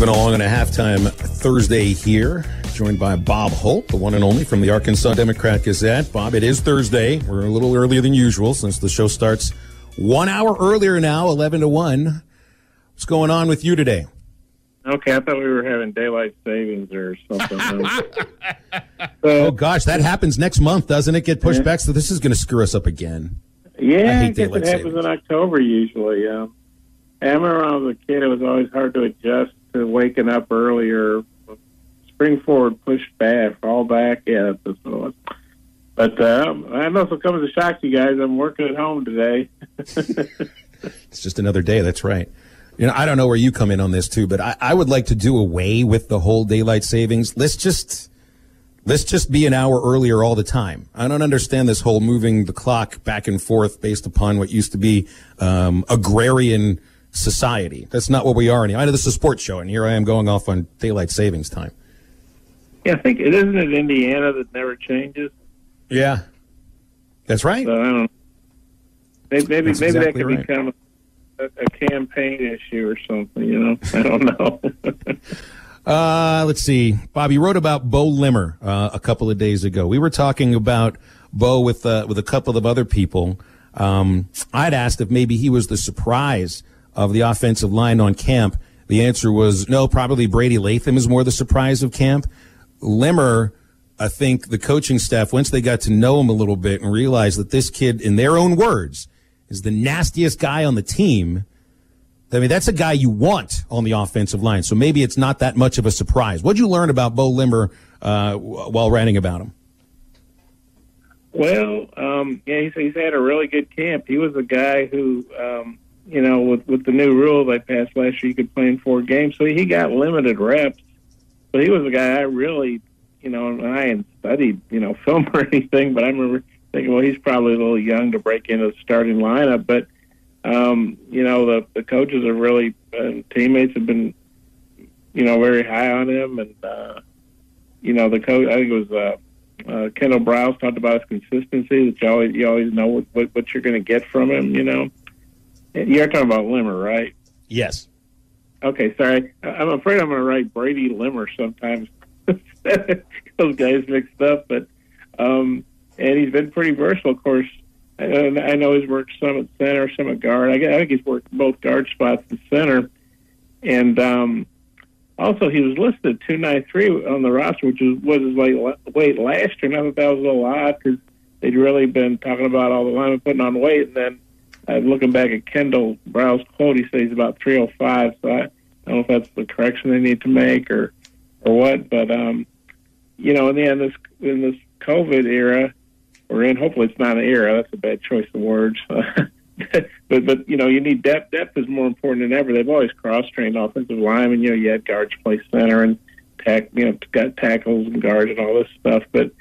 Moving along on a halftime Thursday here, joined by Bob Holt, the one and only from the Arkansas Democrat-Gazette. Bob, it is Thursday. We're a little earlier than usual since the show starts 1 hour earlier now, 11 to 1. What's going on with you today? Okay, I thought we were having daylight savings or something. Oh, gosh, that happens next month, doesn't it? Get pushed back, so this is going to screw us up again. Yeah, I guess it happens in October usually. I remember when I was a kid, it was always hard to adjust to waking up earlier. Spring forward, push back, fall back. Yeah, that's what it was. But I know if it comes to shock you guys, I'm working at home today. It's just another day, that's right. You know, I don't know where you come in on this too, but I would like to do away with the whole daylight savings. Let's just be an hour earlier all the time. I don't understand this whole moving the clock back and forth based upon what used to be agrarian society. That's not what we are anymore. I know this is a sports show, and here I am going off on daylight savings time. Yeah, I think isn't it Indiana that never changes? Yeah, that's right. So I don't know. Maybe exactly that could right. become a campaign issue or something. You know, I don't know. Let's see. Bob, you wrote about Beau Limber a couple of days ago. We were talking about Beau with a couple of other people. I'd asked if maybe he was the surprise of the offensive line on camp. The answer was no, probably Brady Latham is more the surprise of camp. Limber, I think the coaching staff, once they got to know him a little bit and realized that this kid, in their own words, is the nastiest guy on the team. I mean, that's a guy you want on the offensive line. So maybe it's not that much of a surprise. What'd you learn about Beau Limber while writing about him? Well, yeah, he's had a really good camp. He was a guy who, with the new rule they passed last year, you could play in 4 games. So he got limited reps. But he was a guy I really, and I hadn't studied, film or anything, but I remember thinking, well, he's probably a little young to break into the starting lineup. But, the coaches have really, teammates have been, very high on him. And, the coach, I think it was Kendall Browse talked about his consistency, that you always know what you're going to get from him, You're talking about Limmer, right? Yes. Okay, sorry. I'm afraid I'm going to write Brady Limmer sometimes. Those guys mixed up, but and he's been pretty versatile, of course. I know he's worked some at center, some at guard. I think he's worked both guard spots and center. And also, he was listed 293 on the roster, which was his weight last year. And I thought that was a little odd because they'd really been talking about all the linemen putting on weight. And then looking back at Kendall Brow's quote, he says he's about 305. So I don't know if that's the correction they need to make or what. But in the end, in this COVID era we're in, hopefully it's not an era. That's a bad choice of words. But you need depth. Depth is more important than ever. They've always cross-trained offensive linemen. You had guards play center and got tackles and guards and all this stuff. But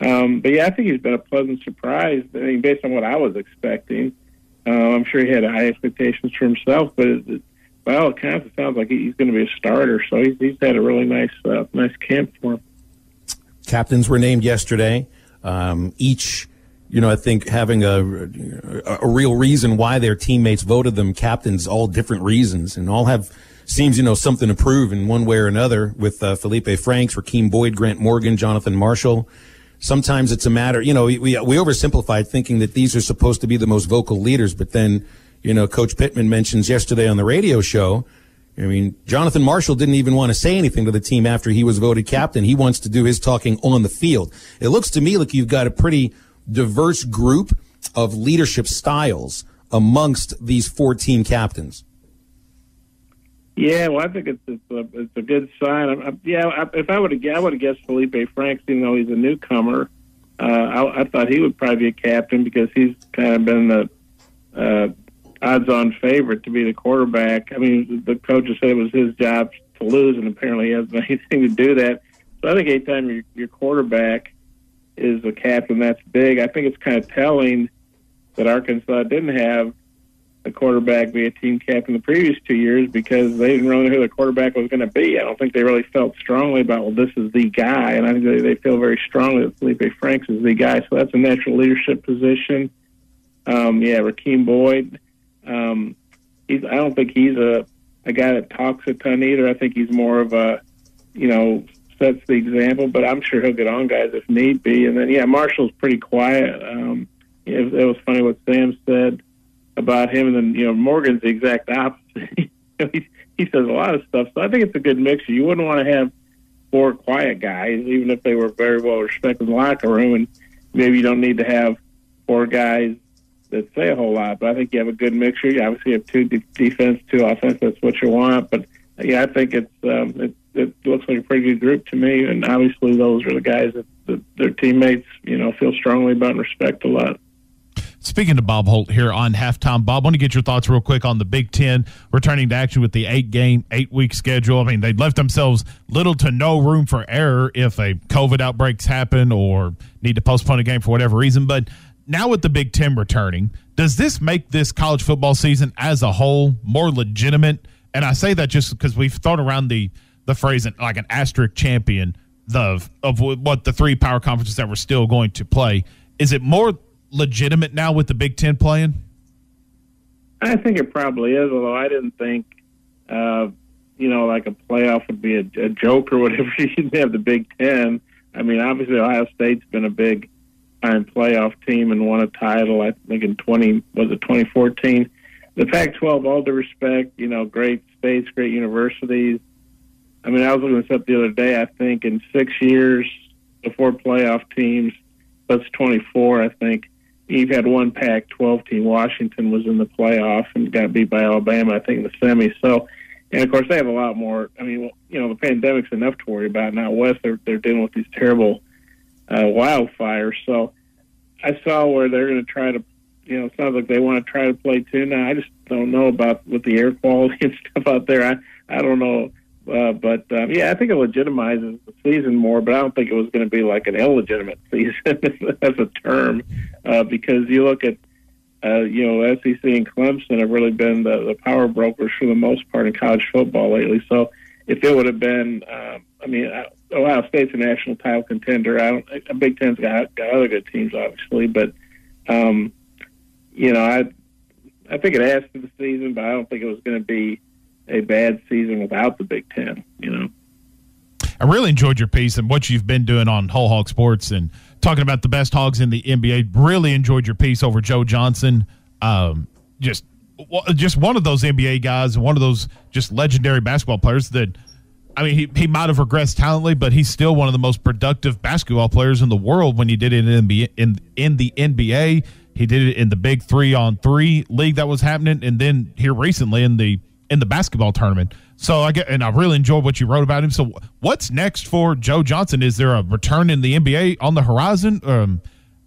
yeah, I think he's been a pleasant surprise. I mean, based on what I was expecting. I'm sure he had high expectations for himself, but by all accounts, it sounds like he's going to be a starter. So he's had a really nice camp for him. Captains were named yesterday. Each, I think having a real reason why their teammates voted them captains, all different reasons, and all have seems something to prove in one way or another. With Feleipe Franks, Rakeem Boyd, Grant Morgan, Jonathan Marshall. Sometimes it's a matter, we oversimplified thinking that these are supposed to be the most vocal leaders, but then, Coach Pittman mentions yesterday on the radio show, Jonathan Marshall didn't even want to say anything to the team after he was voted captain. He wants to do his talking on the field. It looks to me like you've got a pretty diverse group of leadership styles amongst these 4 team captains. Yeah, well, I think it's a good sign. If I would have guessed Feleipe Franks, even though he's a newcomer, I thought he would probably be a captain because he's kind of been the odds-on favorite to be the quarterback. I mean, the coaches said it was his job to lose, and apparently he hasn't anything to do that. So I think anytime your quarterback is a captain, that's big. I think it's kind of telling that Arkansas didn't have a quarterback be a team captain the previous 2 years because they didn't really know who the quarterback was going to be. I don't think they really felt strongly about, well, this is the guy. And I think they feel very strongly that Feleipe Franks is the guy. So that's a natural leadership position. Rakeem Boyd. I don't think he's a a guy that talks a ton either. I think he's more of a, sets the example, but I'm sure he'll get on guys if need be. And then, Marshall's pretty quiet. It was funny what Sam said about him. And then, Morgan's the exact opposite. He says a lot of stuff. So I think it's a good mixture. You wouldn't want to have 4 quiet guys, even if they were very well respected in the locker room. And maybe you don't need to have 4 guys that say a whole lot. But I think you have a good mixture. You obviously have 2 defense, 2 offense. That's what you want. But, I think it looks like a pretty good group to me. And obviously those are the guys that their teammates, feel strongly about and respect a lot. Speaking to Bob Holt here on Halftime, Bob, I want to get your thoughts real quick on the Big Ten returning to action with the 8-week schedule. I mean, they left themselves little to no room for error if a COVID outbreaks happen or need to postpone a game for whatever reason. But now with the Big Ten returning, does this make this college football season as a whole more legitimate? And I say that just because we've thrown around the phrase like an asterisk champion of what the 3 power conferences that we're still going to play. Is it more legitimate now with the Big Ten playing? I think it probably is, although I didn't think, like a playoff would be a joke or whatever. You shouldn't have the Big Ten. I mean, obviously Ohio State's been a big time playoff team and won a title, I think in 2014. The Pac-12, all due respect, great states, great universities. I mean, I was looking this up the other day. I think in 6 years before playoff teams, that's 24, I think. You've had 1 Pac-12 team. Washington was in the playoff and got beat by Alabama, I think, in the semis. So, and of course, they have a lot more. I mean, the pandemic's enough to worry about. Now, West, they're dealing with these terrible wildfires. So, I saw where they're going to try to. It sounds like they want to try to play 2 now. I just don't know about with the air quality and stuff out there. I don't know. But I think it legitimizes the season more, but I don't think it was going to be like an illegitimate season as a term, because you look at, SEC and Clemson have really been the power brokers for the most part in college football lately. So if it would have been, Ohio State's a national title contender. Big Ten's got other good teams, obviously, but, I think it adds to the season, but I don't think it was going to be a bad season without the Big Ten, I really enjoyed your piece and what you've been doing on Whole Hog Sports and talking about the best hogs in the NBA. Really enjoyed your piece over Joe Johnson. Just one of those NBA guys and one of those just legendary basketball players that, I mean, he might have regressed talently, but he's still one of the most productive basketball players in the world when he did it in the NBA. He did it in the big 3-on-3 league that was happening, and then here recently in the basketball tournament. So I really enjoyed what you wrote about him. So what's next for Joe Johnson? Is there a return in the NBA on the horizon?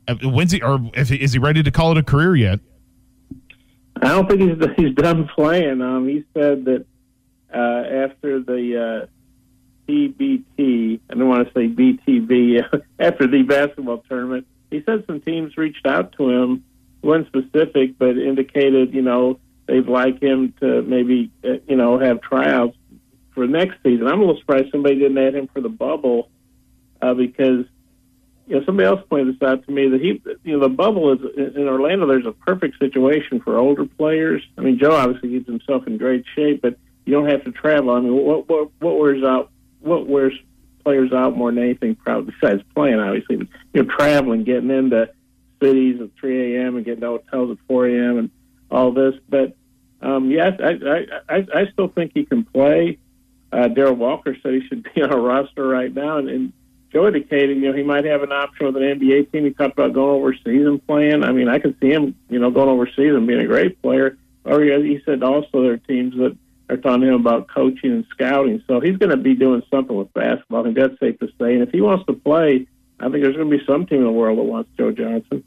Is he ready to call it a career yet? I don't think he's done playing. He said that after the TBT, I don't want to say BTV, after the basketball tournament, he said some teams reached out to him, wasn't specific, but indicated, they'd like him to maybe, have tryouts for next season. I'm a little surprised somebody didn't add him for the bubble because, somebody else pointed this out to me that the bubble is in Orlando. There's a perfect situation for older players. I mean, Joe obviously keeps himself in great shape, but you don't have to travel. I mean, what wears players out more than anything, probably besides playing, obviously, but traveling, getting into cities at 3 a.m. and getting to hotels at 4 a.m. and all this. But I still think he can play. Darrell Walker said he should be on a roster right now, and Joe indicated, he might have an option with an NBA team. He talked about going overseas and playing. I mean, I can see him, going overseas and being a great player. Or he said also there are teams that are talking to him about coaching and scouting. So he's going to be doing something with basketball. I think that's safe to say. And if he wants to play, I think there's going to be some team in the world that wants Joe Johnson.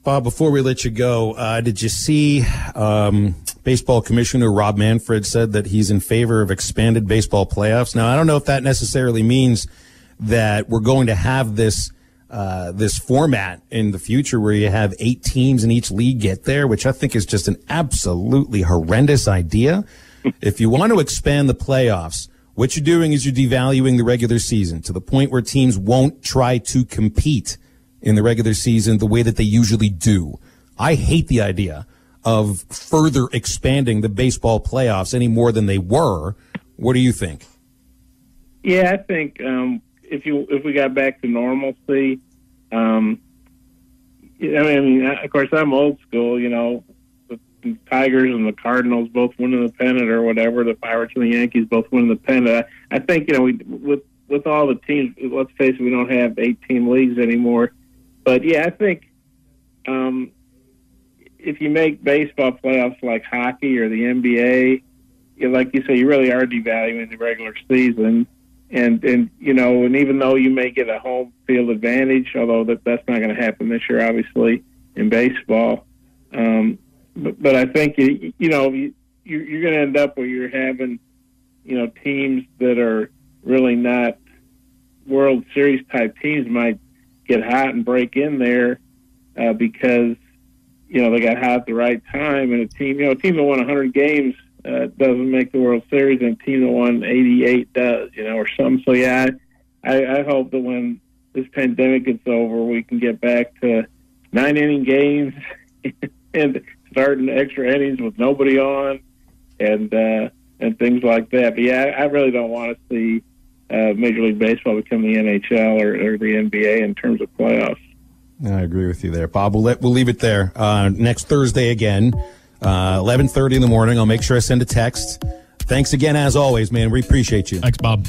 Bob, before we let you go, did you see baseball commissioner Rob Manfred said that he's in favor of expanded baseball playoffs? Now, I don't know if that necessarily means that we're going to have this format in the future where you have 8 teams in each league get there, which I think is just an absolutely horrendous idea. If you want to expand the playoffs, what you're doing is you're devaluing the regular season to the point where teams won't try to compete in the regular season the way that they usually do. I hate the idea of further expanding the baseball playoffs any more than they were. What do you think? Yeah, I think if we got back to normalcy, I mean, of course, I'm old school. You know, the Tigers and the Cardinals both winning the pennant or whatever. The Pirates and the Yankees both winning the pennant. I think, you know, with all the teams, let's face it, we don't have 8-team leagues anymore. But yeah, I think if you make baseball playoffs like hockey or the NBA, like you say, you really are devaluing the regular season. And you know, and even though you may get a home field advantage, although that's not going to happen this year, obviously, in baseball. But I think you're going to end up where you're having, you know, teams that are really not World Series type teams might get hot and break in there because, you know, they got hot at the right time, and a team that won 100 games doesn't make the World Series, and a team that won 88 does, you know, or something. So yeah, I hope that when this pandemic gets over, we can get back to 9-inning games and starting extra innings with nobody on, and things like that. But yeah, I really don't want to see Major League Baseball become the NHL or the NBA in terms of playoffs. I agree with you there, Bob. We'll leave it there. Next Thursday again, 11:30 in the morning. I'll make sure I send a text. Thanks again, as always, man. We appreciate you. Thanks, Bob.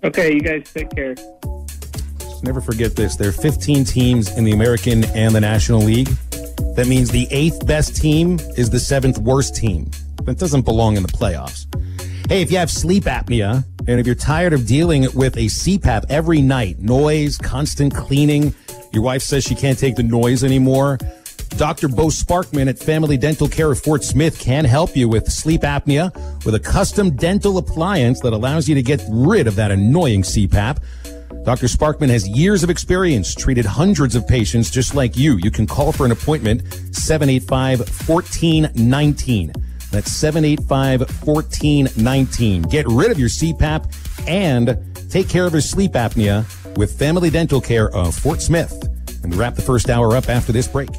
Okay, you guys take care. Just never forget this. There are 15 teams in the American and the National League. That means the 8th best team is the 7th worst team. That doesn't belong in the playoffs. Hey, if you have sleep apnea, and if you're tired of dealing with a CPAP every night, noise, constant cleaning, your wife says she can't take the noise anymore, Dr. Beau Sparkman at Family Dental Care of Fort Smith can help you with sleep apnea with a custom dental appliance that allows you to get rid of that annoying CPAP. Dr. Sparkman has years of experience, treated hundreds of patients just like you. You can call for an appointment, 785-1419. That's 785-1419. Get rid of your CPAP and take care of your sleep apnea with Family Dental Care of Fort Smith. And we wrap the first hour up after this break.